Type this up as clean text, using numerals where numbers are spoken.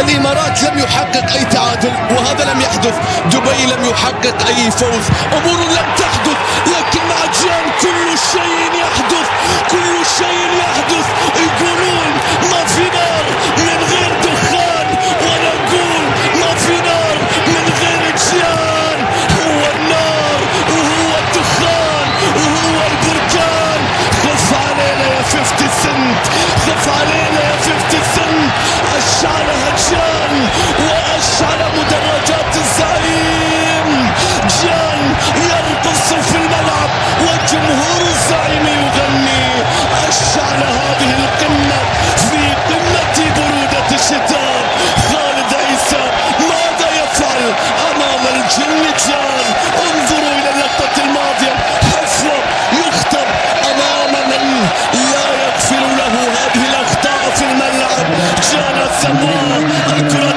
الإمارات لم يحقق أي تعادل، وهذا لم يحدث. دبي لم يحقق أي فوز. أمور لم تحدث، لكن مع جان كل شيء يحدث، كل شيء يحدث. يقولون ما في نار من غير دخان، وأنا أقول ما في نار من غير جان. هو النار وهو الدخان وهو البركان. خف علينا يا 50 سنت، خف علينا يا 50 سنت. أشعلها جان وأشعل مدرجات الزعيم. جان يرقص في الملعب والجمهور الزعيم يغني. أشعل هذه القمة في قمة برودة الشتاء. خالد عيسى ماذا يفعل أمام الجن جان؟ انظروا إلى اللقطة الماضية، حفوة يخطب أمام من لا يغفر له هذه الأخطاء في الملعب. جان السماء